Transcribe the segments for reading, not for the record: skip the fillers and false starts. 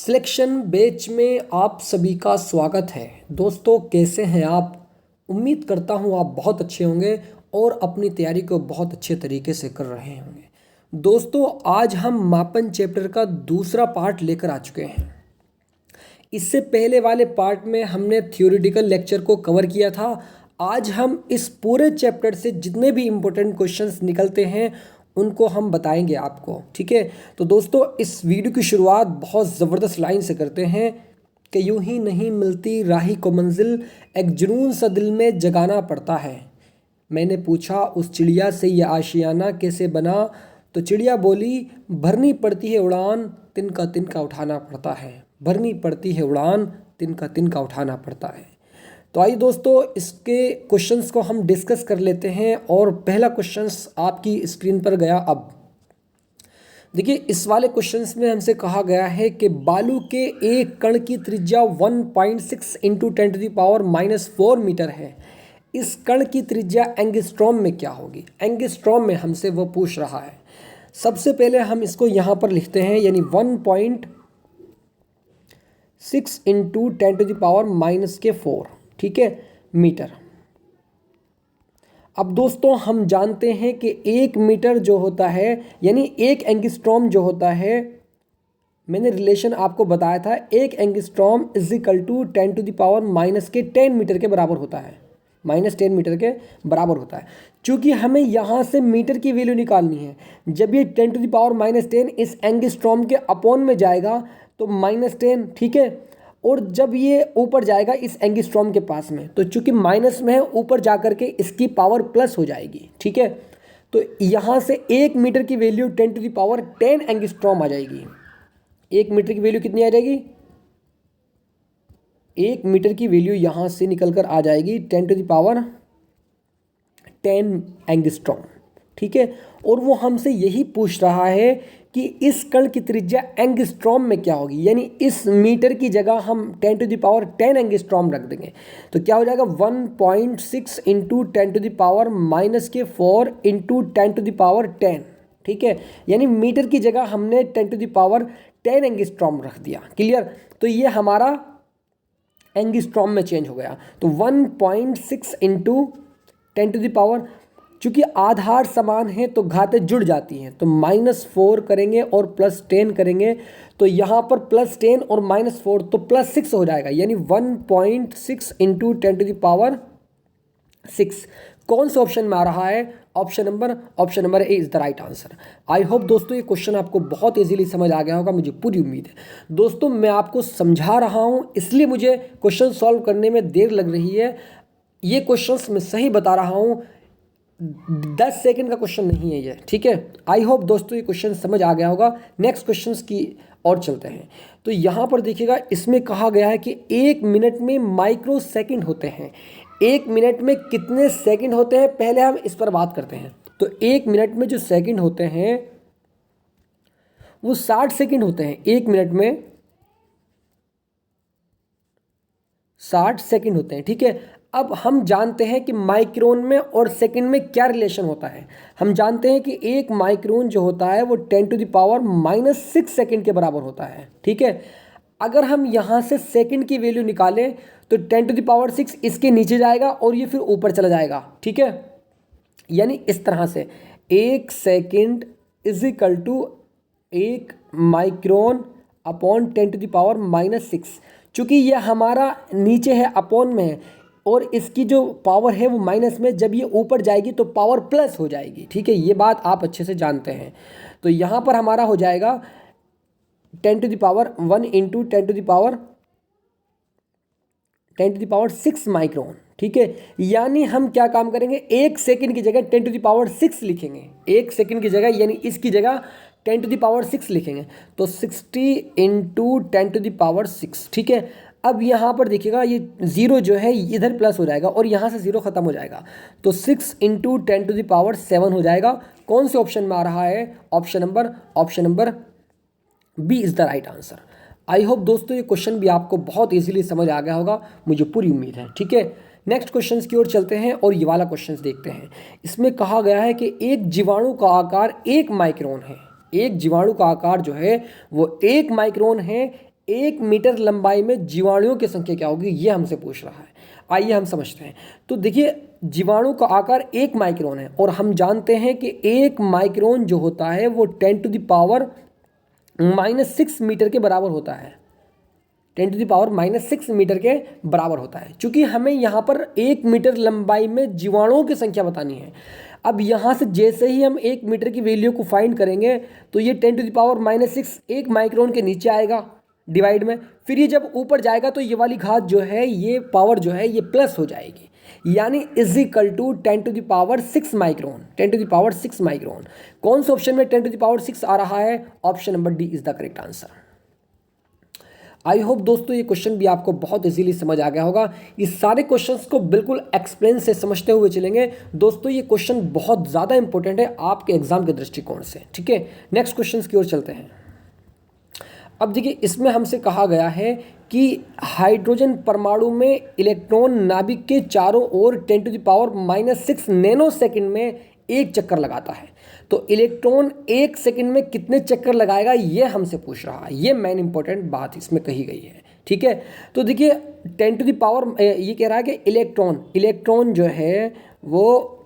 Selection batch में आप सभी का स्वागत है। दोस्तों, कैसे हैं आप? उम्मीद करता हूं आप बहुत अच्छे होंगे और अपनी तैयारी को बहुत अच्छे तरीके से कर रहे होंगे। दोस्तों, आज हम मापन चैप्टर का दूसरा पार्ट लेकर आ चुके हैं। इससे पहले वाले पार्ट में हमने थ्योरेटिकल लेक्चर को कवर किया था। आज हम इस पूरे चैप्टर से जितने भी इम्पोर्टेंट क्वेश्चंस निकलते हैं उनको हम बताएंगे आपको, ठीक है। तो दोस्तों, इस वीडियो की शुरुआत बहुत ज़बरदस्त लाइन से करते हैं कि यूं ही नहीं मिलती राही को मंजिल, एक जुनून सा दिल में जगाना पड़ता है। मैंने पूछा उस चिड़िया से ये आशियाना कैसे बना, तो चिड़िया बोली भरनी पड़ती है उड़ान, तिनका तिनका उठाना पड़ता है। भरनी पड़ती है उड़ान, तिनका तिनका उठाना पड़ता है। तो आइए दोस्तों, इसके क्वेश्चंस को हम डिस्कस कर लेते हैं। और पहला क्वेश्चंस आपकी स्क्रीन पर गया। अब देखिए, इस वाले क्वेश्चंस में हमसे कहा गया है कि बालू के एक कण की त्रिज्या 1.6 इंटू 10⁻⁻4 मीटर है। इस कण की त्रिज्या एंगस्ट्रॉम में क्या होगी? एंगस्ट्रॉम में हमसे वो पूछ रहा है। सबसे पहले हम इसको यहाँ पर लिखते हैं, यानी 1.6 इंटू 10⁻⁻4, ठीक है, मीटर। अब दोस्तों, हम जानते हैं कि एक मीटर जो होता है, यानी एक एंगस्ट्रॉम जो होता है, मैंने रिलेशन आपको बताया था, एक angstrom is equal to 10⁻⁻10 metre के बराबर होता है, -10 मीटर के बराबर होता है। चूँकि हमें यहाँ से मीटर की वैल्यू निकालनी है, जब ये 10⁻10 इस एंगस्ट्रॉम के अपॉन में जाएगा तो -10, ठीक है। और जब ये ऊपर जाएगा इस एंगस्ट्रॉम के पास में, तो चूंकि माइनस में है, ऊपर जाकर के इसकी पावर प्लस हो जाएगी, ठीक है। तो यहाँ से 1 मीटर की वैल्यू 10⁻10 एंगस्ट्रॉम आ जाएगी। 1 मीटर की वैल्यू कितनी आ जाएगी? 1 मीटर की वैल्यू यहाँ से निकल कर आ जाएगी 10⁻10 एंगस्ट्रॉम, ठीक है। और वो हमसे यही पूछ रहा है कि इस कण की त्रिज्या एंगस्ट्रॉम में क्या होगी, यानी इस मीटर की जगह हम 10⁻10 एंगस्ट्रॉम रख देंगे। तो क्या हो जाएगा? 1.6 इंटू 10⁻⁻4 इंटू 10⁻10, ठीक है। यानी मीटर की जगह हमने 10⁻10 एंगस्ट्रॉम रख दिया। क्लियर? तो ये हमारा एंगस्ट्रॉम में चेंज हो गया। तो 1.6 इंटू 10⁻, चूँकि आधार समान है तो घातें जुड़ जाती हैं, तो -4 करेंगे और +10 करेंगे, तो यहाँ पर +10 और -4 तो +6 हो जाएगा, यानी 1.6 इंटू 10⁻6। कौन से ऑप्शन में आ रहा है? Option number A is the right answer. I hope दोस्तों ये क्वेश्चन आपको बहुत इजीली समझ आ गया होगा, मुझे पूरी उम्मीद है। दोस्तों, मैं आपको समझा रहा हूँ, इसलिए मुझे क्वेश्चन सॉल्व करने में देर लग रही है। ये क्वेश्चंस मैं सही बता रहा हूँ, 10 सेकंड का क्वेश्चन नहीं है ये, ठीक है। आई होप दोस्तों ये क्वेश्चन समझ आ गया होगा। नेक्स्ट क्वेश्चंस की और चलते हैं। तो यहाँ पर देखिएगा, इसमें कहा गया है कि 1 मिनट में माइक्रो सेकंड होते हैं। 1 मिनट में कितने सेकंड होते हैं, पहले हम इस पर बात करते हैं। तो 1 मिनट में जो सेकंड होते हैं वो 60 सेकंड होते हैं। 1 मिनट में 60 सेकंड होते हैं, ठीक है। अब हम जानते हैं कि माइक्रोन में और सेकंड में क्या रिलेशन होता है। हम जानते हैं कि एक माइक्रोन जो होता है वो 10⁻⁻6 सेकंड के बराबर होता है, ठीक है। अगर हम यहाँ से सेकंड की वैल्यू निकालें तो 10⁻6 इसके नीचे जाएगा और ये फिर ऊपर चला जाएगा, ठीक है। यानी इस तरह से 1 second is equal to 1 micron upon 10⁻6। चूँकि ये हमारा नीचे है, अपॉन में है, और इसकी जो पावर है वो माइनस में, जब ये ऊपर जाएगी तो पावर प्लस हो जाएगी, ठीक है। ये बात आप अच्छे से जानते हैं। तो यहाँ पर हमारा हो जाएगा 10⁻1 इंटू 10⁻6 माइक्रोन, ठीक है। यानी हम क्या काम करेंगे, 1 सेकंड की जगह 10⁻6 लिखेंगे। 1 सेकंड की जगह, यानी इसकी जगह 10⁻6 लिखेंगे, तो 60 इंटू 10⁻6, ठीक है। अब यहाँ पर देखिएगा, ये 0 जो है इधर प्लस हो जाएगा और यहाँ से 0 ख़त्म हो जाएगा, तो 6 इंटू 10⁻7 हो जाएगा। कौन से ऑप्शन में आ रहा है? Option number B is the right answer. I hope दोस्तों ये क्वेश्चन भी आपको बहुत इजीली समझ आ गया होगा, मुझे पूरी उम्मीद है, ठीक है। नेक्स्ट क्वेश्चन की ओर चलते हैं और ये वाला क्वेश्चन देखते हैं। इसमें कहा गया है कि एक जीवाणु का आकार 1 माइक्रोन है। एक जीवाणु का आकार जो है वो 1 माइक्रोन है। 1 मीटर लंबाई में जीवाणुओं की संख्या क्या होगी, ये हमसे पूछ रहा है। आइए हम समझते हैं। तो देखिए, जीवाणु का आकार 1 माइक्रोन है और हम जानते हैं कि 1 माइक्रोन जो होता है वो 10⁻⁻6 मीटर के बराबर होता है। 10⁻⁻6 मीटर के बराबर होता है। चूंकि हमें यहाँ पर 1 मीटर लंबाई में जीवाणुओं की संख्या बतानी है। अब यहाँ से जैसे ही हम 1 मीटर की वैल्यू को फाइंड करेंगे तो ये 10⁻⁻6 1 माइक्रोन के नीचे आएगा डिवाइड में। फिर ये जब ऊपर जाएगा तो ये वाली घात जो है, ये पावर जो है ये प्लस हो जाएगी, यानी = 10⁻6 माइक्रोन। 10⁻6 माइक्रोन। कौन से ऑप्शन में 10⁻6 आ रहा है? Option number D is the correct answer. I hope दोस्तों ये क्वेश्चन भी आपको बहुत इजीली समझ आ गया होगा। इस सारे क्वेश्चंस को बिल्कुल एक्सप्लेन से समझते हुए चलेंगे। दोस्तों ये क्वेश्चन बहुत ज़्यादा इंपॉर्टेंट है आपके एग्जाम के दृष्टिकोण से। ठीक है, नेक्स्ट क्वेश्चन की ओर चलते हैं। अब देखिए, इसमें हमसे कहा गया है कि हाइड्रोजन परमाणु में इलेक्ट्रॉन नाभिक के चारों ओर 10⁻⁻6 नैनो सेकंड में एक चक्कर लगाता है। तो इलेक्ट्रॉन 1 सेकंड में कितने चक्कर लगाएगा, ये हमसे पूछ रहा है। ये मेन इंपॉर्टेंट बात इसमें कही गई है। ठीक है, तो देखिए 10 टू द पावर, ये कह रहा है कि इलेक्ट्रॉन जो है वो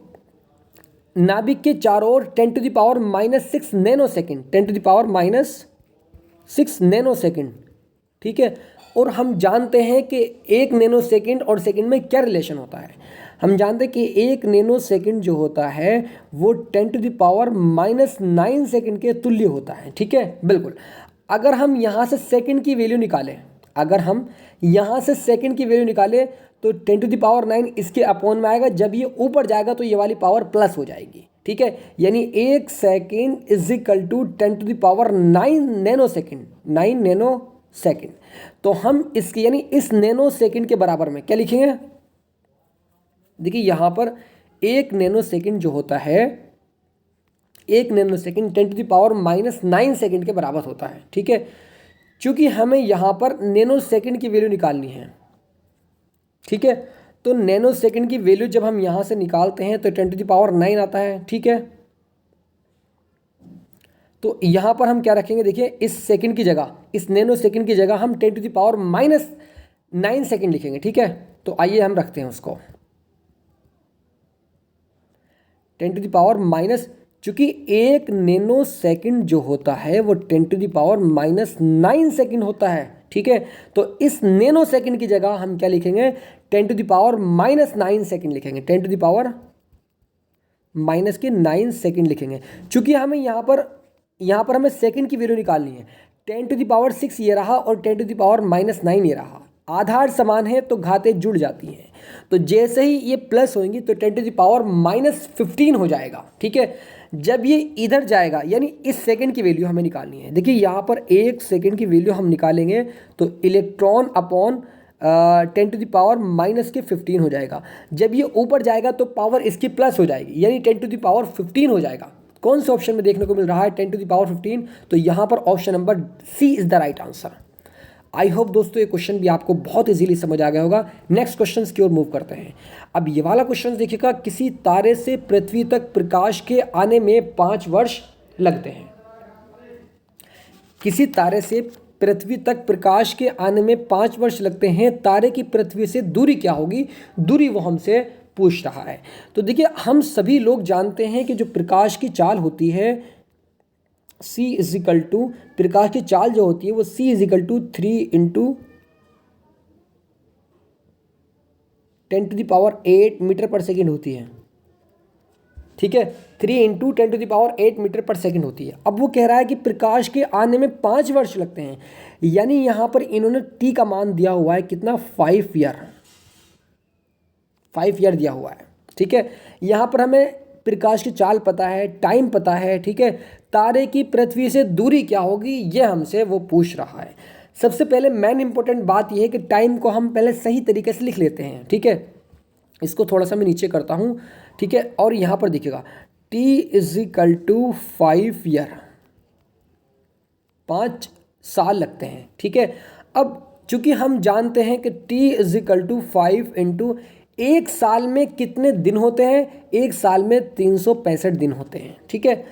नाभिक के चारों ओर 10⁻⁻6 नैनो सेकंड, 10⁻⁻6 नैनो सेकंड। ठीक है, और हम जानते हैं कि 1 नैनो सेकंड और सेकंड में क्या रिलेशन होता है। हम जानते हैं कि 1 नैनो सेकंड जो होता है वो 10⁻⁻9 सेकंड के तुल्य होता है। ठीक है, बिल्कुल। अगर हम यहाँ से सेकंड की वैल्यू निकालें, तो 10⁻9 इसके अपॉन में आएगा। जब ये ऊपर जाएगा तो ये वाली पावर प्लस हो जाएगी। ठीक है, यानी 1 second = 10⁻9 nano second, 9 nano second. तो हम इसके यानी इस नैनो सेकेंड के बराबर में क्या लिखेंगे? देखिए यहाँ पर 1 नैनो सेकेंड जो होता है, 1 नैनो सेकेंड 10⁻⁻9 सेकेंड के बराबर होता है। ठीक है, चूंकि हमें यहाँ पर नैनो सेकेंड की वैल्यू निकालनी है। ठीक है, तो नैनो सेकेंड की वैल्यू जब हम यहाँ से निकालते हैं तो 10⁻9 आता है। ठीक है, तो यहाँ पर हम क्या रखेंगे? देखिए, इस सेकेंड की जगह, इस नैनो सेकेंड की जगह हम 10⁻⁻9 सेकेंड लिखेंगे। ठीक है, तो आइए हम रखते हैं उसको 10⁻⁻, चूंकि 1 नैनो सेकेंड जो होता है वो 10⁻⁻9 सेकेंड होता है। ठीक है, तो इस नैनो सेकेंड की जगह हम क्या लिखेंगे? 10⁻⁻9 सेकेंड लिखेंगे, 10⁻�9 सेकेंड लिखेंगे। चूंकि हमें यहाँ पर हमें सेकेंड की वैल्यू निकालनी है। 10⁻6 ये रहा और 10⁻�9 ये रहा। आधार समान है तो घातें जुड़ जाती हैं। तो जैसे ही ये प्लस होंगी तो 10⁻15 हो जाएगा। ठीक है, जब ये इधर जाएगा यानी इस सेकंड की वैल्यू हमें निकालनी है। देखिए यहाँ पर 1 सेकंड की वैल्यू हम निकालेंगे तो इलेक्ट्रॉन अपॉन 10⁻⁻15 हो जाएगा। जब ये ऊपर जाएगा तो पावर इसकी प्लस हो जाएगी, यानी 10⁻15 हो जाएगा। कौन से ऑप्शन में देखने को मिल रहा है 10⁻15? तो यहाँ पर option number C is the right answer. I hope दोस्तों ये क्वेश्चन भी आपको बहुत इजीली समझ आ गया होगा। नेक्स्ट क्वेश्चन की ओर मूव करते हैं। अब ये वाला क्वेश्चन देखिएगा, किसी तारे से पृथ्वी तक प्रकाश के आने में 5 वर्ष लगते हैं। किसी तारे से पृथ्वी तक प्रकाश के आने में 5 वर्ष लगते हैं। तारे की पृथ्वी से दूरी क्या होगी? दूरी वो हमसे पूछ रहा है। तो देखिए, हम सभी लोग जानते हैं कि जो प्रकाश की चाल होती है c = प्रकाश की चाल जो होती है वो c = 3 × 10⁸ मीटर पर सेकेंड होती है। ठीक है, 3 × 10⁸ मीटर पर सेकेंड होती है। अब वो कह रहा है कि प्रकाश के आने में 5 वर्ष लगते हैं, यानी यहाँ पर इन्होंने t का मान दिया हुआ है कितना? 5 ईयर दिया हुआ है। ठीक है, यहाँ पर हमें प्रकाश की चाल पता है, टाइम पता है। ठीक है, तारे की पृथ्वी से दूरी क्या होगी ये हमसे वो पूछ रहा है। सबसे पहले मेन इंपॉर्टेंट बात यह है कि टाइम को हम पहले सही तरीके से लिख लेते हैं। ठीक है, इसको थोड़ा सा मैं नीचे करता हूँ। ठीक है, और यहाँ पर देखिएगा t = 5 ईयर, 5 साल लगते हैं। ठीक है, अब चूंकि हम जानते हैं कि t = 5 × 1 साल में कितने दिन होते हैं? 1 साल में 365 दिन होते हैं। ठीक है,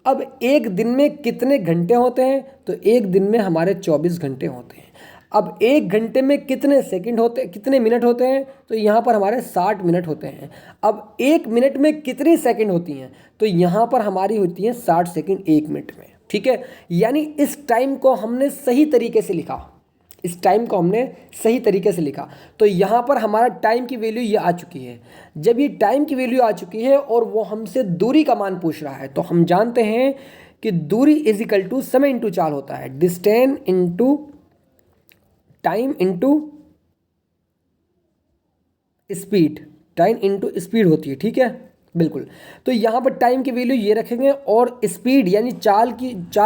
अब एक दिन में कितने घंटे होते हैं? तो एक दिन में हमारे 24 घंटे होते हैं। अब 1 घंटे में कितने सेकंड होते, कितने मिनट होते हैं, तो यहाँ पर हमारे 60 मिनट होते हैं। अब 1 मिनट में कितनी सेकंड होती हैं, तो यहाँ पर हमारी होती हैं 60 सेकंड 1 मिनट में। ठीक है, यानी इस टाइम को हमने सही तरीके से लिखा, इस टाइम को हमने सही तरीके से लिखा, तो यहाँ पर हमारा टाइम की वैल्यू ये आ चुकी है। जब ये टाइम की वैल्यू आ चुकी है और वो हमसे दूरी का मान पूछ रहा है, तो हम जानते हैं कि दूरी इज इक्वल टू समय इंटू चाल होता है, distance into time into speed, time into speed होती है। ठीक है, बिल्कुल। तो यहाँ पर टाइम की वैल्यू ये रखेंगे और स्पीड यानी चाल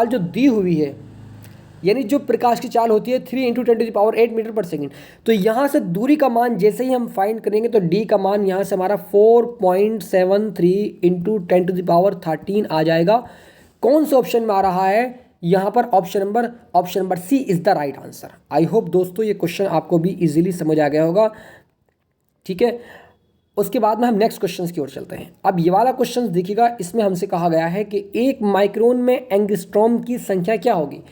जो दी हुई है, यानी जो प्रकाश की चाल होती है 3 × 10⁸ मीटर पर सेकंड। तो यहाँ से दूरी का मान जैसे ही हम फाइंड करेंगे तो डी का मान यहाँ से हमारा 4.73 × 10⁻13 आ जाएगा। कौन से ऑप्शन में आ रहा है, यहाँ पर option number C is the right answer. I hope दोस्तों ये क्वेश्चन आपको भी इजीली समझ आ गया होगा। ठीक है, उसके बाद में हम नेक्स्ट क्वेश्चन की ओर चलते हैं। अब ये वाला क्वेश्चन देखिएगा, इसमें हमसे कहा गया है कि 1 माइक्रोन में एंगस्ट्रॉम की संख्या क्या होगी।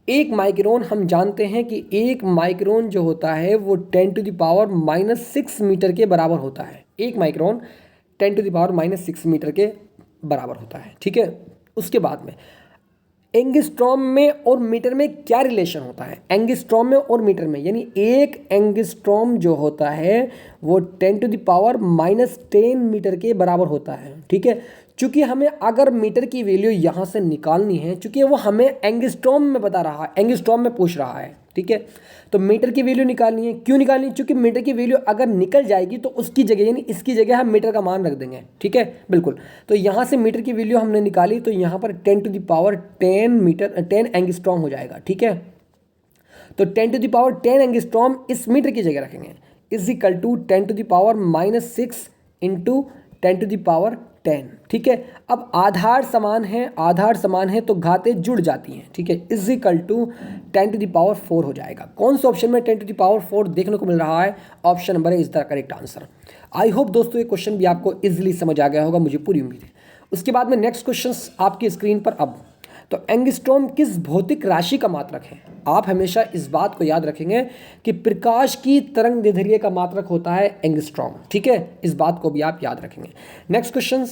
1 माइक्रोन हम जानते हैं कि 1 माइक्रोन जो होता है वो 10⁻⁻6 मीटर के बराबर होता है। 1 माइक्रोन 10⁻⁻6 मीटर के बराबर होता है। ठीक है, उसके बाद में एंगस्ट्रॉम में और मीटर में क्या रिलेशन होता है, एंगस्ट्रॉम में और मीटर में, यानी 1 एंगस्ट्रॉम जो होता है वो 10⁻10 मीटर के बराबर होता है। ठीक है, चूंकि हमें अगर मीटर की वैल्यू यहाँ से निकालनी है, चूंकि वो हमें एंगस्ट्रॉम में बता रहा है, एंगस्ट्रॉम में पूछ रहा है। ठीक है, तो मीटर की वैल्यू निकालनी है। क्यों निकालनी है, चूंकि मीटर की वैल्यू अगर निकल जाएगी तो उसकी जगह यानी इसकी जगह हम मीटर का मान रख देंगे। ठीक है, बिल्कुल। तो यहाँ से मीटर की वैल्यू हमने निकाली, तो यहाँ पर 10⁻10 एंगस्ट्रॉम हो जाएगा। ठीक है, तो 10⁻10 एंगस्ट्रॉम इस मीटर की जगह रखेंगे, इज इक्वल टू 10⁻6 × 10⁻10। ठीक है, अब आधार समान है तो घातें जुड़ जाती हैं। ठीक है, इज इक्वल टू 10⁻4 हो जाएगा। कौन से ऑप्शन में 10⁻4 देखने को मिल रहा है, option number is the correct answer. I hope दोस्तों ये क्वेश्चन भी आपको इजीली समझ आ गया होगा, मुझे पूरी उम्मीद है। उसके बाद में नेक्स्ट क्वेश्चन आपकी स्क्रीन पर। अब तो एंगस्ट्रॉम किस भौतिक राशि का मात्रक है। आप हमेशा इस बात को याद रखेंगे कि प्रकाश की तरंग दैर्ध्य का मात्रक होता है एंगस्ट्रॉम। ठीक है, इस बात को भी आप याद रखेंगे। नेक्स्ट क्वेश्चन,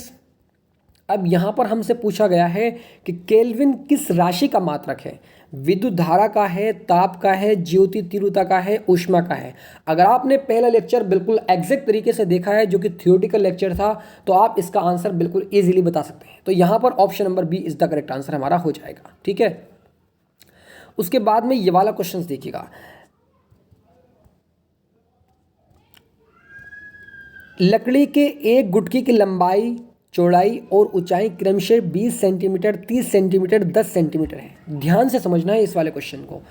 अब यहाँ पर हमसे पूछा गया है कि केल्विन किस राशि का मात्रक है। विद्युत धारा का है, ताप का है, ज्योति तीव्रता का है, ऊष्मा का है। अगर आपने पहला लेक्चर बिल्कुल एग्जैक्ट तरीके से देखा है, जो कि थियोरेटिकल लेक्चर था, तो आप इसका आंसर बिल्कुल इजीली बता सकते हैं। तो यहाँ पर option number B is the correct answer हमारा हो जाएगा। ठीक है, उसके बाद में ये वाला क्वेश्चन देखिएगा, लकड़ी के एक गुटकी की लंबाई, चौड़ाई और ऊंचाई क्रमशः 20 सेंटीमीटर, 30 सेंटीमीटर, 10 सेंटीमीटर है। ध्यान से समझना है इस वाले क्वेश्चन को।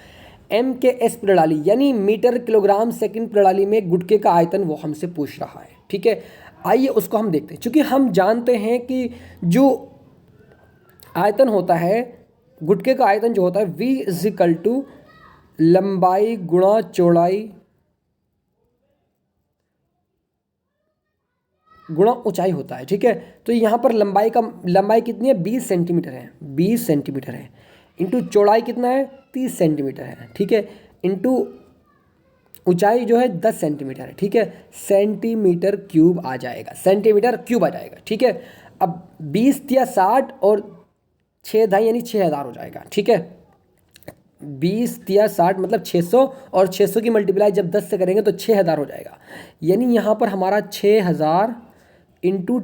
MKS प्रणाली यानी मीटर किलोग्राम सेकंड प्रणाली में गुटके का आयतन वो हमसे पूछ रहा है। ठीक है, आइए उसको हम देखते हैं। चूँकि हम जानते हैं कि जो आयतन होता है, गुटके का आयतन जो होता है V इज इक्वल टू लंबाई गुणा चौड़ाई गुणा ऊंचाई होता है। ठीक है, तो यहाँ पर लंबाई कितनी है, 20 सेंटीमीटर है, 20 सेंटीमीटर है, इंटू चौड़ाई कितना है, 30 सेंटीमीटर है। ठीक है, इंटू ऊंचाई जो है 10 सेंटीमीटर है। ठीक है, सेंटीमीटर क्यूब आ जाएगा, सेंटीमीटर क्यूब आ जाएगा। ठीक है, अब 20 या 60 और 6 दाई यानी 6000 हो जाएगा। ठीक है, 20 या 60 मतलब 600 और 600 की मल्टीप्लाई जब 10 से करेंगे तो 6000 हो जाएगा। यानी यहाँ पर हमारा 6000 इंटू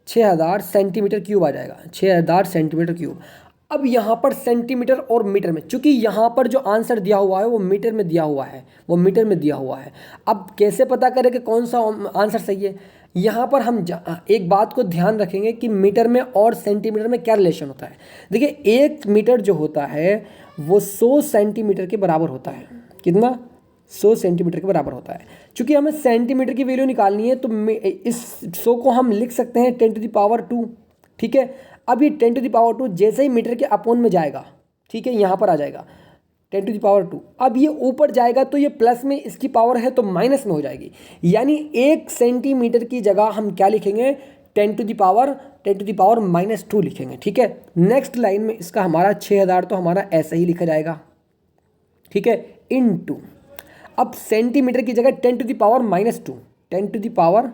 6000 सेंटीमीटर क्यूब आ जाएगा, 6000 सेंटीमीटर क्यूब। अब यहाँ पर सेंटीमीटर और मीटर में, चूंकि यहाँ पर जो आंसर दिया हुआ है वो मीटर में दिया हुआ है, अब कैसे पता करें कि कौन सा आंसर सही है। यहाँ पर हम एक बात को ध्यान रखेंगे कि मीटर में और सेंटीमीटर में क्या रिलेशन होता है। देखिए 1 मीटर जो होता है वो 100 सेंटीमीटर के बराबर होता है। कितना, 100 सेंटीमीटर के बराबर होता है। चूंकि हमें सेंटीमीटर की वैल्यू निकालनी है तो इस 100 को हम लिख सकते हैं 10⁻²। ठीक है, अब ये 10⁻² जैसे ही मीटर के अपोन में जाएगा, ठीक है, यहाँ पर आ जाएगा 10⁻²। अब ये ऊपर जाएगा तो ये प्लस में इसकी पावर है तो माइनस में हो जाएगी। यानी 1 सेंटीमीटर की जगह हम क्या लिखेंगे, 10⁻2 लिखेंगे। ठीक है, नेक्स्ट लाइन में इसका हमारा 6000 तो हमारा ऐसे ही लिखा जाएगा। ठीक है, इनटू, अब सेंटीमीटर की जगह 10⁻², 10⁻²,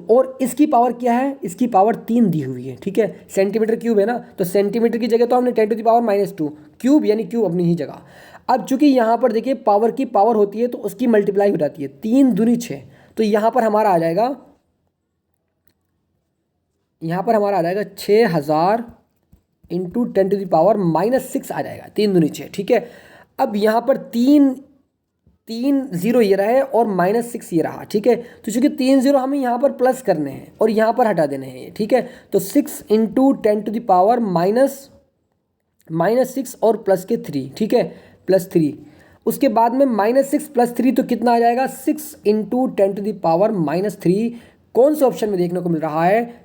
और इसकी पावर क्या है, इसकी पावर 3 दी हुई है, ठीक है, सेंटीमीटर क्यूब है ना, तो सेंटीमीटर की जगह तो हमने 10⁻², क्यूब यानी क्यूब अपनी ही जगह। अब चूंकि यहाँ पर देखिए पावर की पावर होती है तो उसकी मल्टीप्लाई हो जाती है, 3 दूनी 6, तो यहाँ पर हमारा आ जाएगा 6000 इंटू 10⁻⁻6 आ जाएगा, 3 दूनी 6, ठीक है। अब यहाँ पर 3 0 ये रहा है और -6 ये रहा, ठीक है, तो चूंकि 3 0 हमें यहाँ पर प्लस करने हैं और यहाँ पर हटा देने हैं, ठीक है, तो 6 इंटू 10⁻⁻6 और प्लस के 3, ठीक है, +3, उसके बाद में -6 + 3 तो कितना आ जाएगा, 6 इंटू 10⁻⁻3, कौन से ऑप्शन में देखने को मिल रहा है,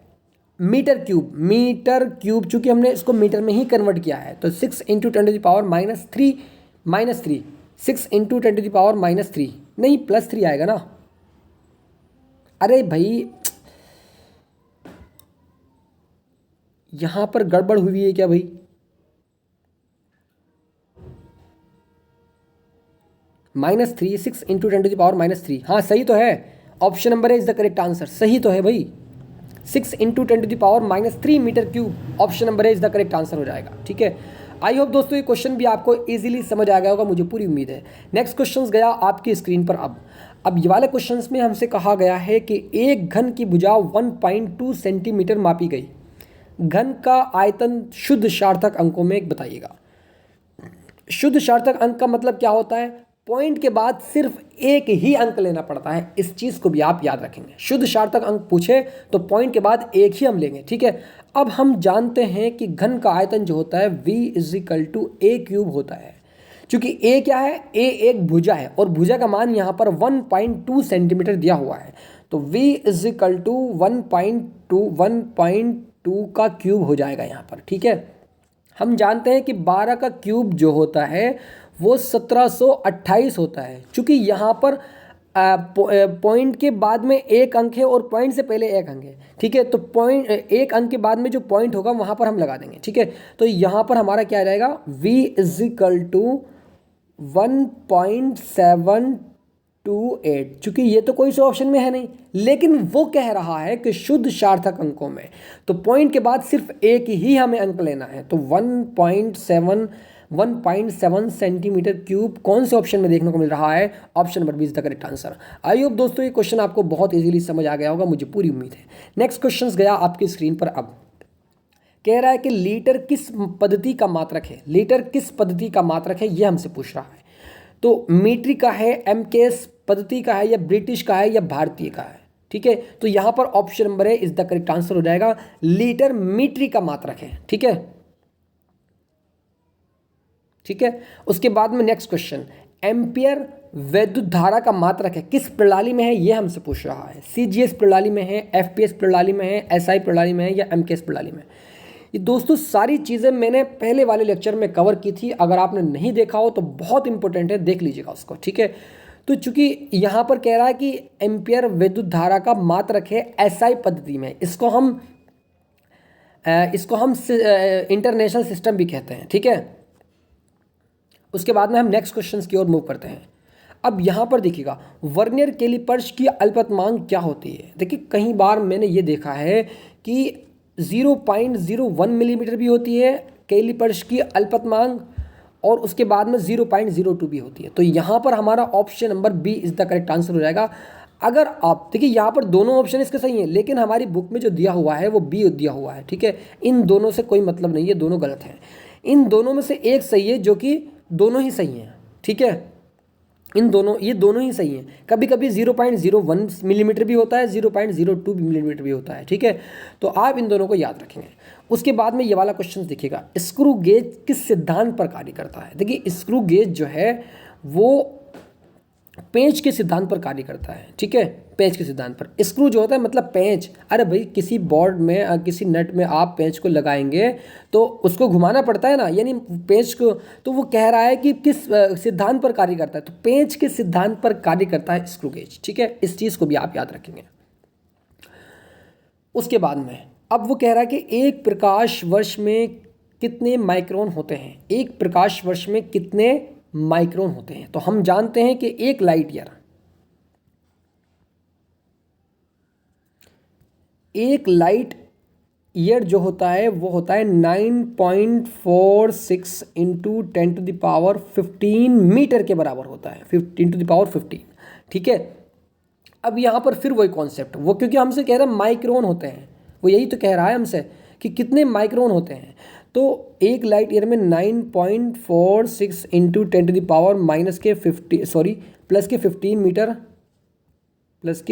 मीटर क्यूब, चूंकि हमने इसको मीटर में ही कन्वर्ट किया है, तो 6 इंटू 10⁻³ 6 इंटू 10⁻³ नहीं +3 आएगा ना, अरे भाई यहां पर गड़बड़ हुई है क्या भाई, -3, 6 इंटू 10⁻⁻3, हाँ सही तो है, option number is the correct answer, सही तो है भाई, 6 into 10⁻³ metre cube, option number is the correct answer हो जाएगा, ठीक है। आई होप दोस्तों ये क्वेश्चन भी आपको इजीली समझ आ गया होगा, मुझे पूरी उम्मीद है। नेक्स्ट क्वेश्चन गया आपकी स्क्रीन पर। अब ये वाले क्वेश्चन में हमसे कहा गया है कि एक घन की भुजा 1.2 सेंटीमीटर मापी गई, घन का आयतन शुद्ध सार्थक अंकों में बताइएगा। शुद्ध सार्थक अंक का मतलब क्या होता है, पॉइंट के बाद सिर्फ एक ही अंक लेना पड़ता है, इस चीज़ को भी आप याद रखेंगे। शुद्ध सार्थक अंक पूछे तो पॉइंट के बाद एक ही हम लेंगे, ठीक है। अब हम जानते हैं कि घन का आयतन जो होता है V = a³ होता है, क्योंकि a क्या है, a एक भुजा है और भुजा का मान यहाँ पर 1.2 सेंटीमीटर दिया हुआ है, तो V = 1.2 का क्यूब हो जाएगा यहाँ पर, ठीक है। हम जानते हैं कि 12 का क्यूब जो होता है वो 1728 होता है, क्योंकि यहाँ पर पॉइंट के बाद में एक अंक है और पॉइंट से पहले एक अंक है, ठीक है, तो पॉइंट एक अंक के बाद में जो पॉइंट होगा वहाँ पर हम लगा देंगे, ठीक है। तो यहाँ पर हमारा क्या आ जाएगा, V = 1.728, चूंकि ये तो कोई सा ऑप्शन में है नहीं, लेकिन वो कह रहा है कि शुद्ध सार्थक अंकों में तो पॉइंट के बाद सिर्फ एक ही हमें अंक लेना है, तो 1.7 सेंटीमीटर क्यूब कौन से ऑप्शन में देखने को मिल रहा है, option number 20 the correct answer. I hope दोस्तों ये क्वेश्चन आपको बहुत इजीली समझ आ गया होगा, मुझे पूरी उम्मीद है। नेक्स्ट क्वेश्चन गया आपकी स्क्रीन पर। अब कह रहा है कि लीटर किस पद्धति का मात्रक है, लीटर किस पद्धति का मात्रक है ये हमसे पूछ रहा है, तो मीट्रिक का है, एमकेएस पद्धति का है, या ब्रिटिश का है, या भारतीय का है, ठीक है। तो यहाँ पर ऑप्शन नंबर है इज द करेक्ट आंसर हो जाएगा, लीटर मीट्रिक का मात्रक है, ठीक है, ठीक है। उसके बाद में नेक्स्ट क्वेश्चन, एम्पियर वैद्युत धारा का मात्रक है, किस प्रणाली में है ये हमसे पूछ रहा है, सीजीएस प्रणाली में है, एफपीएस प्रणाली में है, एसआई प्रणाली में है, या एमकेएस प्रणाली में। ये दोस्तों सारी चीज़ें मैंने पहले वाले लेक्चर में कवर की थी, अगर आपने नहीं देखा हो तो बहुत इंपॉर्टेंट है, देख लीजिएगा उसको, ठीक है। तो चूंकि यहाँ पर कह रहा है कि एम्पियर विद्युत धारा का मात्रक है एसआई पद्धति में, इसको हम इंटरनेशनल सिस्टम भी कहते हैं, ठीक है। उसके बाद में हम नेक्स्ट क्वेश्चन की ओर मूव करते हैं। अब यहाँ पर देखिएगा वर्नियर कैलिपर्स की अल्पतमांक क्या होती है। देखिए कई बार मैंने ये देखा है कि 0.01 मिलीमीटर भी होती है कैलिपर्स की अल्पतमांक, और उसके बाद में 0.02 भी होती है। तो यहाँ पर हमारा option number B is the correct answer हो जाएगा। अगर आप देखिए यहाँ पर दोनों ऑप्शन इसके सही हैं, लेकिन हमारी बुक में जो दिया हुआ है वो बी दिया हुआ है, ठीक है। इन दोनों से कोई मतलब नहीं है, दोनों गलत हैं। इन दोनों में से एक सही है, जो कि दोनों ही सही हैं, ठीक है। ये दोनों ही सही हैं। कभी कभी 0.01 मिलीमीटर भी होता है, 0.02 मिलीमीटर भी होता है, ठीक है। तो आप इन दोनों को याद रखेंगे। उसके बाद में ये वाला क्वेश्चन देखिएगा, स्क्रू गेज किस सिद्धांत पर कार्य करता है। देखिए स्क्रू गेज जो है वो पेंच के सिद्धांत पर कार्य करता है, ठीक है, पेंच के सिद्धांत पर। स्क्रू जो होता है मतलब पेंच, अरे भाई किसी बोर्ड में किसी नट में आप पेंच को लगाएंगे तो उसको घुमाना पड़ता है ना, यानी पेंच को, तो वो कह रहा है कि किस सिद्धांत पर कार्य करता है, तो पेंच के सिद्धांत पर कार्य करता है स्क्रू गेज, ठीक है। इस चीज़ को भी आप याद रखेंगे। उसके बाद में अब वो कह रहा है कि एक प्रकाश वर्ष में कितने माइक्रोन होते हैं? एक प्रकाश वर्ष में कितने माइक्रोन होते हैं? तो हम जानते हैं कि एक लाइट ईयर जो होता है वो होता है 9.46 इंटू 10⁻15 मीटर के बराबर होता है, 10⁻15। ठीक है, अब यहाँ पर फिर वही कॉन्सेप्ट, वो क्योंकि हमसे कह रहा है माइक्रोन होते हैं, वो यही तो कह रहा है हमसे कि कितने माइक्रोन होते हैं। तो एक लाइट ईयर में 9.46 इंटू 10⁻⁻50 प्लस के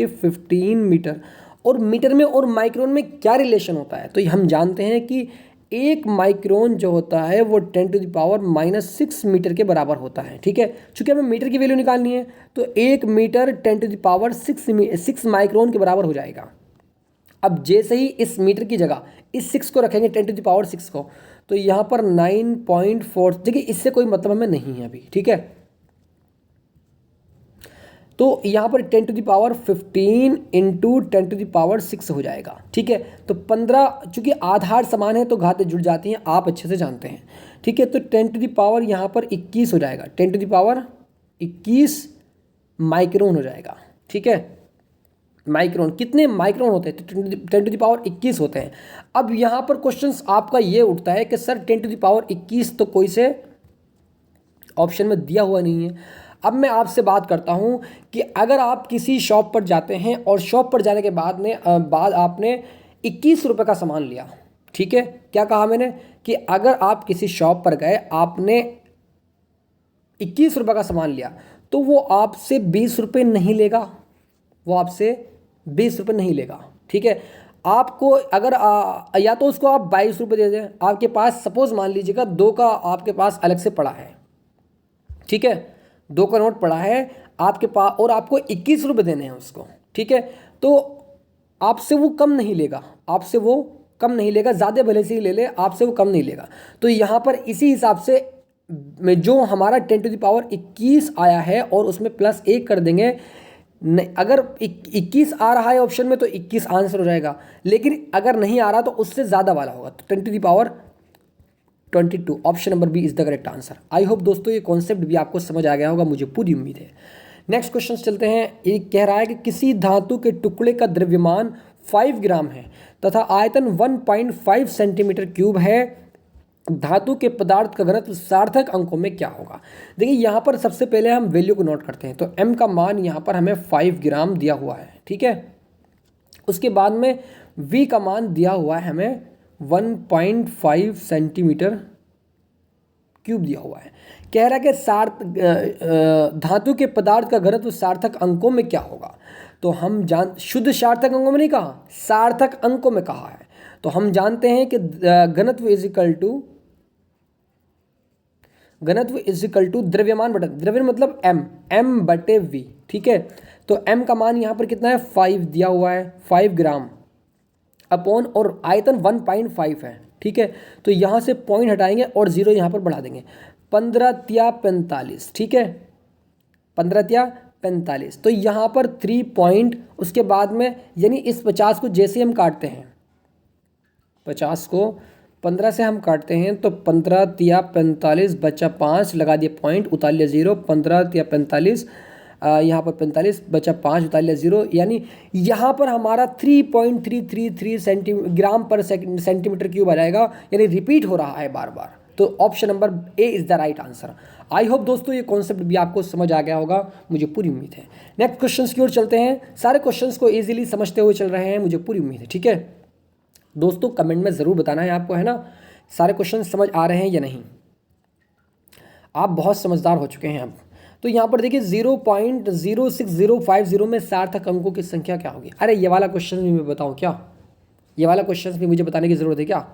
15 मीटर, और मीटर में और माइक्रोन में क्या रिलेशन होता है? तो हम जानते हैं कि एक माइक्रोन जो होता है वो 10⁻⁻6 मीटर के बराबर होता है। ठीक है, चूंकि हमें मीटर की वैल्यू निकालनी है तो एक मीटर 10⁻6 माइक्रोन के बराबर हो जाएगा। अब जैसे ही इस मीटर की जगह इस 6 को रखेंगे 10⁻6 को, तो यहाँ पर 9.4, देखिए इससे कोई मतलब हमें नहीं है अभी। ठीक है, तो यहाँ पर 10⁻15 इंटू 10⁻6 हो जाएगा। ठीक है, तो 15, चूंकि आधार समान है तो घातें जुड़ जाती हैं, आप अच्छे से जानते हैं। ठीक है, तो 10 यहाँ पर 21 हो जाएगा, 10⁻21 माइक्रोन हो जाएगा। ठीक है, माइक्रोन, कितने माइक्रोन होते हैं? तो 10⁻21 होते हैं। अब यहाँ पर क्वेश्चन आपका ये उठता है कि सर 10⁻21 तो कोई से ऑप्शन में दिया हुआ नहीं है। अब मैं आपसे बात करता हूँ कि अगर आप किसी शॉप पर जाते हैं और शॉप पर जाने के बाद आपने 21 रुपये का सामान लिया। ठीक है, क्या कहा मैंने कि अगर आप किसी शॉप पर गए, आपने 21 रुपये का सामान लिया, तो वो आपसे 20 रुपये नहीं लेगा, वो आपसे 20 रुपये नहीं लेगा। ठीक है, आपको अगर या तो उसको आप 22 रुपये दे दें, आपके पास सपोज मान लीजिएगा 2 का आपके पास अलग से पड़ा है। ठीक है, 2 का नोट पड़ा है आपके पास और आपको 21 रुपये देने हैं उसको। ठीक है, तो आपसे वो कम नहीं लेगा, आपसे वो कम नहीं लेगा, ज़्यादा भले से ही ले ले, आपसे वो कम नहीं लेगा। तो यहाँ पर इसी हिसाब से जो हमारा 10⁻21 आया है और उसमें प्लस 1 कर देंगे। अगर 21 आ रहा है ऑप्शन में तो 21 आंसर हो जाएगा, लेकिन अगर नहीं आ रहा तो उससे ज़्यादा वाला होगा, तो 10⁻22, option number B is the correct answer. I hope दोस्तों ये कॉन्सेप्ट भी आपको समझ आ गया होगा, मुझे पूरी उम्मीद है। नेक्स्ट क्वेश्चन चलते हैं। एक कह रहा है कि किसी धातु के टुकड़े का द्रव्यमान 5 ग्राम है तथा आयतन 1.5 सेंटीमीटर क्यूब है, धातु के पदार्थ का घनत्व सार्थक अंकों में क्या होगा? देखिए यहाँ पर सबसे पहले हम वैल्यू को नोट करते हैं। तो m का मान यहाँ पर हमें 5 ग्राम दिया हुआ है। ठीक है, उसके बाद में v का मान दिया हुआ है हमें 1.5 सेंटीमीटर क्यूब दिया हुआ है। कह रहा है कि धातु के पदार्थ का घनत्व सार्थक अंकों में क्या होगा? तो हम शुद्ध सार्थक अंकों में नहीं कहा, सार्थक अंकों में कहा है। तो हम जानते हैं कि घनत्व इज इक्वल टू द्रव्यमान बटा, द्रव्यमान मतलब m बटे v। ठीक है, तो m का मान यहाँ पर कितना है? 5 दिया हुआ है, 5 ग्राम अपॉन, और आयतन 1.5 है। ठीक है, तो यहाँ से पॉइंट हटाएंगे और 0 यहाँ पर बढ़ा देंगे, 15×45। ठीक है, 15×45, तो यहाँ पर 3 पॉइंट, उसके बाद में यानी इस 50 को जैसे हम काटते हैं, 50 को 15 से हम काटते हैं तो 15×45 बचा 5, लगा दिया पॉइंट, उतार लिया 0, 15×45 यहाँ पर 45 बचा 5, उतार लिया 0, यानी यहाँ पर हमारा 3.333 ग्राम पर सेंटीमीटर क्यूब आ जाएगा, यानी रिपीट हो रहा है बार बार। तो option number A is the right answer. I hope दोस्तों ये कॉन्सेप्ट भी आपको समझ आ गया होगा, मुझे पूरी उम्मीद है। नेक्स्ट क्वेश्चन की ओर चलते हैं। सारे क्वेश्चंस को ईजिली समझते हुए चल रहे हैं, मुझे पूरी उम्मीद है। ठीक है दोस्तों, कमेंट में ज़रूर बताना है आपको, है ना, सारे क्वेश्चन समझ आ रहे हैं या नहीं। आप बहुत समझदार हो चुके हैं अब। तो यहाँ पर देखिए 0.06050 में सार्थक अंकों की संख्या क्या होगी? अरे ये वाला क्वेश्चन भी मैं बताऊँ क्या? ये वाला क्वेश्चन भी मुझे बताने की ज़रूरत है क्या?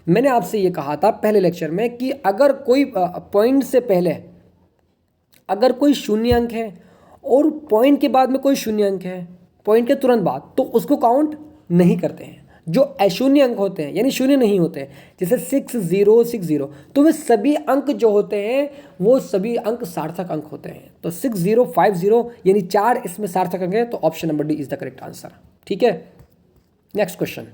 मैंने आपसे ये कहा था पहले लेक्चर में कि अगर कोई पॉइंट से पहले अगर कोई शून्य अंक है और पॉइंट के बाद में कोई शून्य अंक है, पॉइंट के तुरंत बाद, तो उसको काउंट नहीं करते हैं। जो अशून्य अंक होते हैं यानी शून्य नहीं होते हैं, जैसे 6060, तो वे सभी अंक जो होते हैं वो सभी अंक सार्थक अंक होते हैं। तो 6050 यानी 4 इसमें सार्थक अंक है, तो option number D is the correct answer. ठीक है, नेक्स्ट क्वेश्चन।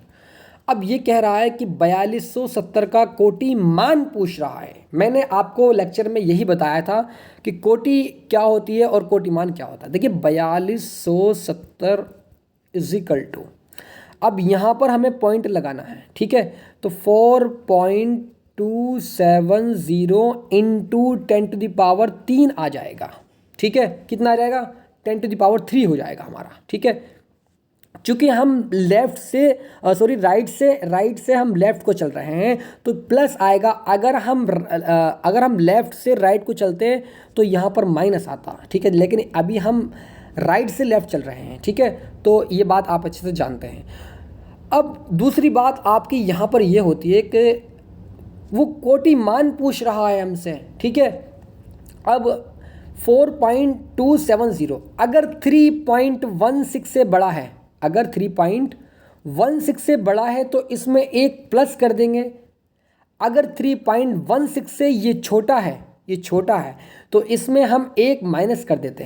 अब ये कह रहा है कि 4270 का कोटि मान पूछ रहा है। मैंने आपको लेक्चर में यही बताया था कि कोटि क्या होती है और कोटि मान क्या होता है। देखिए 4270 इजिकल टू, अब यहाँ पर हमें पॉइंट लगाना है, ठीक है। तो 4.270 इंटू 10⁻³ आ जाएगा, ठीक है। कितना आ जाएगा? 10⁻³ हो जाएगा हमारा, ठीक है। चूंकि हम लेफ्ट से राइट से हम लेफ्ट को चल रहे हैं तो प्लस आएगा। अगर हम लेफ्ट से राइट को चलते तो यहाँ पर माइनस आता, ठीक है। लेकिन अभी हम राइट से लेफ्ट चल रहे हैं, ठीक है। तो ये बात आप अच्छे से जानते हैं। अब दूसरी बात आपकी यहाँ पर ये होती है कि वो कोटि मान पूछ रहा है हमसे, ठीक है। अब 4.270 अगर 3.16 से बड़ा है, अगर 3.16 से बड़ा है तो इसमें एक प्लस कर देंगे। अगर 3.16 से ये छोटा है तो इसमें हम एक माइनस कर देते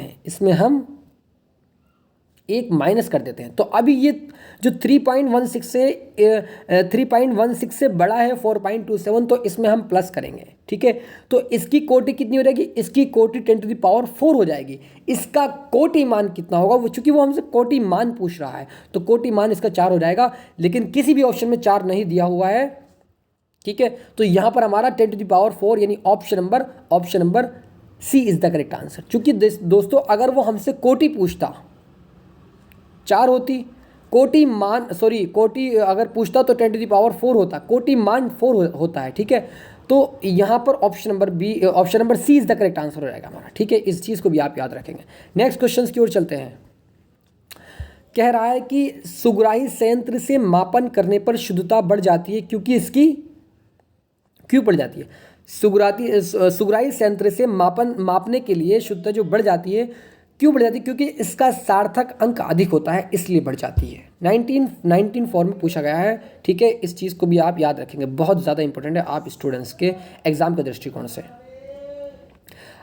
हैं, तो अभी ये जो 3.16 से बड़ा है 4.27, तो इसमें हम प्लस करेंगे, ठीक है। तो इसकी कोटि कितनी हो जाएगी? इसकी कोटि 10⁻⁴ हो जाएगी। इसका कोटि मान कितना होगा? वो चूंकि वो हमसे कोटि मान पूछ रहा है तो कोटि मान इसका 4 हो जाएगा, लेकिन किसी भी ऑप्शन में 4 नहीं दिया हुआ है, ठीक है। तो यहाँ पर हमारा 10⁻⁴ यानी option number C is the correct answer. चूंकि दोस्तों अगर वो हमसे कोटि पूछता 4 होती, कोटि अगर पूछता तो 10⁻⁴ होता, कोटि मान 4 होता है, ठीक है। तो यहाँ पर option number C is the correct answer हो जाएगा हमारा, ठीक है। इस चीज़ को भी आप याद रखेंगे। नेक्स्ट क्वेश्चन की ओर चलते हैं। कह रहा है कि सुग्राही संयंत्र से मापन करने पर शुद्धता बढ़ जाती है क्यों बढ़ जाती है? सुग्राही संयंत्र से मापने के लिए शुद्धता जो बढ़ जाती है, क्यों बढ़ जाती है? क्योंकि इसका सार्थक अंक अधिक होता है, इसलिए बढ़ जाती है। 19 में पूछा गया है, ठीक है। इस चीज़ को भी आप याद रखेंगे, बहुत ज़्यादा इंपॉर्टेंट है आप स्टूडेंट्स के एग्जाम के दृष्टिकोण से।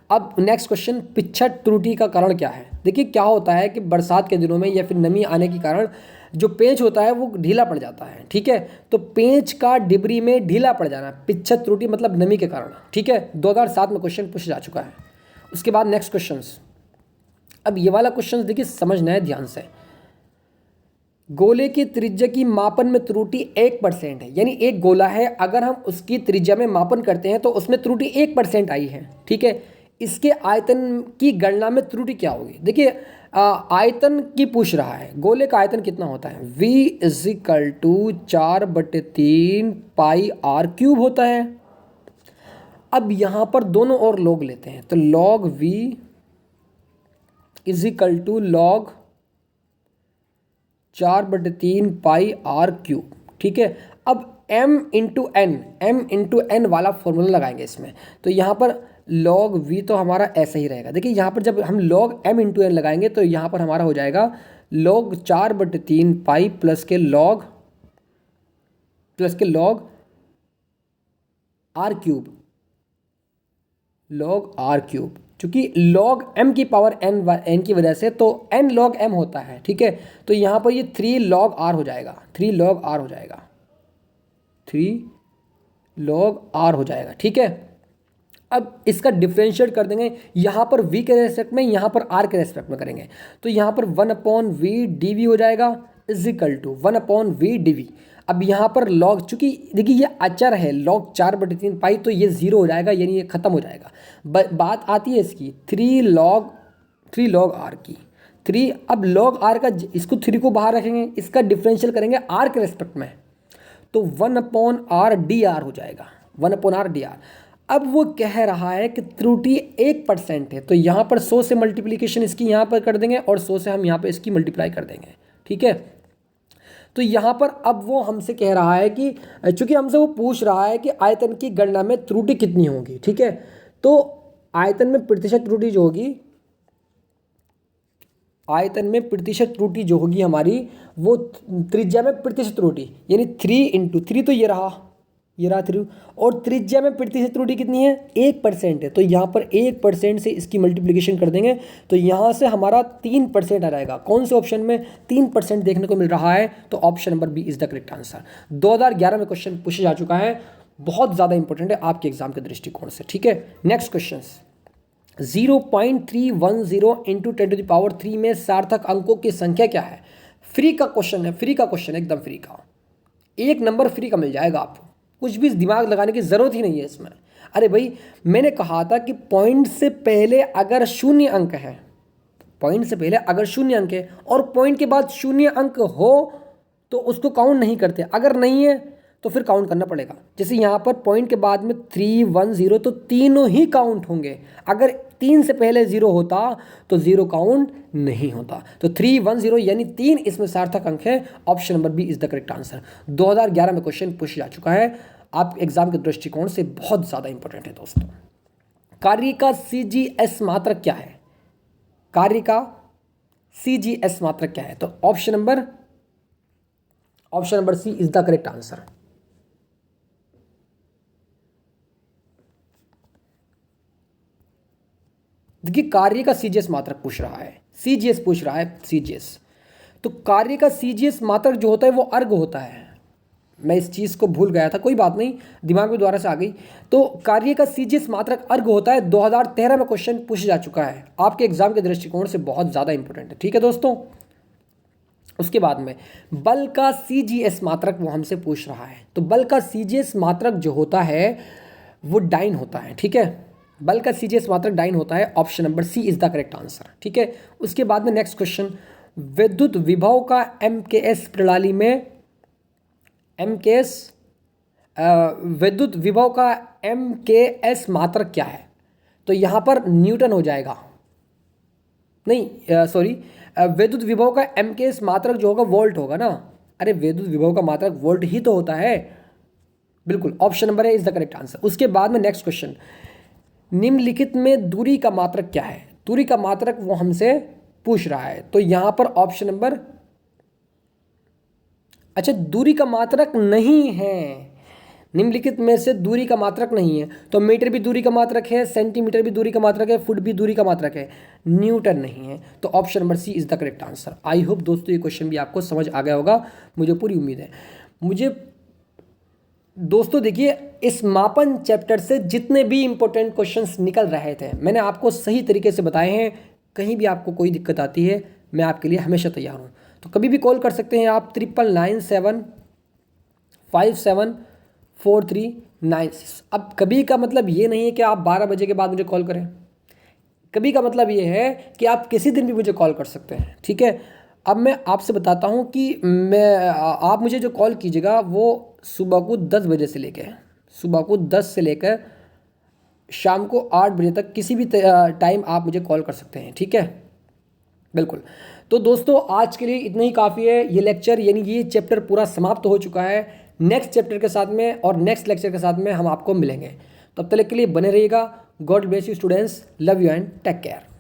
अब नेक्स्ट क्वेश्चन, पिछट त्रुटि का कारण क्या है? देखिए क्या होता है कि बरसात के दिनों में या फिर नमी आने के कारण जो पेंच होता है वो ढीला पड़ जाता है, ठीक है। तो पेंच का डिबरी में ढीला पड़ जाना, पिछट त्रुटि मतलब नमी के कारण, ठीक है। 2007 में क्वेश्चन पूछा जा चुका है। उसके बाद नेक्स्ट क्वेश्चन, अब ये वाला क्वेश्चन देखिए समझना है ध्यान से। गोले की त्रिज्या की मापन में त्रुटि 1% है, यानी एक गोला है, अगर हम उसकी त्रिज्या में मापन करते हैं तो उसमें त्रुटि 1% आई है, ठीक है। इसके आयतन की गणना में त्रुटि क्या होगी? देखिए आयतन की पूछ रहा है, गोले का आयतन कितना होता है? V = 4/3 πr³ होता है। अब यहाँ पर दोनों ओर log लेते हैं, तो log V = log 4/3 πr³, ठीक है। अब m × n वाला फॉर्मूला लगाएंगे इसमें, तो यहाँ पर log v तो हमारा ऐसा ही रहेगा। देखिए यहाँ पर जब हम log m × n लगाएंगे तो यहाँ पर हमारा हो जाएगा log 4/3 पाई प्लस के log r³, चूँकि log m की पावर n की वजह से तो n log m होता है, ठीक है। तो यहाँ पर ये 3 log r हो जाएगा, 3 log r हो जाएगा, ठीक है। अब इसका डिफरेंशिएट कर देंगे, यहाँ पर v के रेस्पेक्ट में, यहाँ पर r के रेस्पेक्ट में करेंगे, तो यहाँ पर 1/v dv हो जाएगा = 1/v dv। अब यहाँ पर log, चूँकि देखिए ये अचर है log 4/3 पाई, तो ये 0 हो जाएगा, यानी ये ख़त्म हो जाएगा। बात आती है इसकी 3 log r की, 3। अब log r का, इसको 3 को बाहर रखेंगे, इसका डिफरेंशियल करेंगे r के रेस्पेक्ट में, तो 1/r dr हो जाएगा, 1/r dr। अब वो कह रहा है कि त्रुटि 1% है, तो यहाँ पर 100 से मल्टीप्लिकेशन इसकी यहाँ पर कर देंगे और 100 से हम यहाँ पर इसकी मल्टीप्लाई कर देंगे, ठीक है। तो यहाँ पर अब वो हमसे कह रहा है कि चूंकि हमसे वो पूछ रहा है कि आयतन की गणना में त्रुटि कितनी होगी, ठीक है। तो आयतन में प्रतिशत त्रुटि जो होगी, आयतन में प्रतिशत त्रुटि जो होगी हमारी, वो त्रिज्या में प्रतिशत त्रुटि, यानी 3 × 3 तो ये रहा, ये रहा त्रिभुज, और त्रिज्या में पृथ्वी से त्रुटि कितनी है, 1% है। तो यहाँ पर 1% से इसकी मल्टीप्लिकेशन कर देंगे तो यहाँ से हमारा 3% आ जाएगा। कौन से ऑप्शन में 3% देखने को मिल रहा है, तो option number B is the correct answer. 2011 में क्वेश्चन पूछा जा चुका है, बहुत ज़्यादा इंपॉर्टेंट है आपके एग्जाम के दृष्टिकोण से। ठीक है, नेक्स्ट क्वेश्चन, 0.310 इंटू 10⁻³ में सार्थक अंकों की संख्या क्या है। फ्री का क्वेश्चन है, फ्री का क्वेश्चन है, एकदम फ्री का, 1 नंबर फ्री का मिल जाएगा आपको, कुछ भी दिमाग लगाने की ज़रूरत ही नहीं है इसमें। अरे भाई, मैंने कहा था कि पॉइंट से पहले अगर शून्य अंक है, पॉइंट से पहले अगर शून्य अंक है और पॉइंट के बाद शून्य अंक हो तो उसको काउंट नहीं करते, अगर नहीं है तो फिर काउंट करना पड़ेगा। जैसे यहाँ पर पॉइंट के बाद में 310 तो तीनों ही काउंट होंगे, अगर 3 से पहले 0 होता तो 0 काउंट नहीं होता। तो 310 यानी 3 इसमें सार्थक अंक है, option number B is the correct answer. 2011 में क्वेश्चन पूछा जा चुका है, आप एग्जाम के दृष्टिकोण से बहुत ज़्यादा इंपॉर्टेंट है दोस्तों। कार्य का CGS मात्रक क्या है, कार्य का CGS मात्रक क्या है, तो option number C is the correct answer. देखिए, कार्य का CGS मात्रक पूछ रहा है, CGS पूछ रहा है, CGS। तो कार्य का CGS मात्रक जो होता है वो अर्घ होता है। मैं इस चीज़ को भूल गया था, कोई बात नहीं, दिमाग में दोबारा से आ गई। तो कार्य का CGS मात्रक अर्घ होता है, 2013 में क्वेश्चन पूछा जा चुका है, आपके एग्जाम के दृष्टिकोण से बहुत ज़्यादा इंपॉर्टेंट है। ठीक है दोस्तों, उसके बाद में बल का CGS मात्रक वो हमसे पूछ रहा है। तो बल का CGS मात्रक जो होता है वो डाइन होता है। ठीक है, बल का CGS मात्रक डाइन होता है, option number C is the correct answer. ठीक है, उसके बाद में नेक्स्ट क्वेश्चन, विद्युत विभव का MKS प्रणाली में विद्युत विभव का MKS मात्रक क्या है, तो यहाँ पर न्यूटन हो जाएगा, नहीं सॉरी, विद्युत विभव का MKS मात्रक जो होगा वोल्ट होगा ना। अरे विद्युत विभव का मात्रक वोल्ट ही तो होता है, बिल्कुल, option number A is the correct answer. उसके बाद में नेक्स्ट क्वेश्चन, निम्नलिखित में दूरी का मात्रक क्या है, दूरी का मात्रक वो हमसे पूछ रहा है। तो यहाँ पर ऑप्शन नंबर, अच्छा दूरी का मात्रक नहीं है, निम्नलिखित में से दूरी का मात्रक नहीं है, तो मीटर भी दूरी का मात्रक है, सेंटीमीटर भी दूरी का मात्रक है, फुट भी दूरी का मात्रक है, न्यूटन नहीं है। तो option number C is the correct answer. I hope दोस्तों ये क्वेश्चन भी आपको समझ आ गया होगा, मुझे पूरी उम्मीद है। मुझे दोस्तों देखिए, इस मापन चैप्टर से जितने भी इंपॉर्टेंट क्वेश्चंस निकल रहे थे मैंने आपको सही तरीके से बताए हैं। कहीं भी आपको कोई दिक्कत आती है मैं आपके लिए हमेशा तैयार हूँ, तो कभी भी कॉल कर सकते हैं आप 9997574396। अब कभी का मतलब ये नहीं है कि आप 12 बजे के बाद मुझे कॉल करें, कभी का मतलब ये है कि आप किसी दिन भी मुझे कॉल कर सकते हैं। ठीक है, अब मैं आपसे बताता हूँ कि आप मुझे जो कॉल कीजिएगा वो सुबह को 10 बजे से लेकर, सुबह को 10 से लेकर शाम को 8 बजे तक किसी भी टाइम आप मुझे कॉल कर सकते हैं। ठीक है, बिल्कुल। तो दोस्तों आज के लिए इतना ही काफ़ी है, ये लेक्चर यानी ये चैप्टर पूरा समाप्त हो चुका है। नेक्स्ट चैप्टर के साथ में और नेक्स्ट लेक्चर के साथ में हम आपको मिलेंगे, तब तक के लिए बने रहिएगा। God bless you students, love you and take care.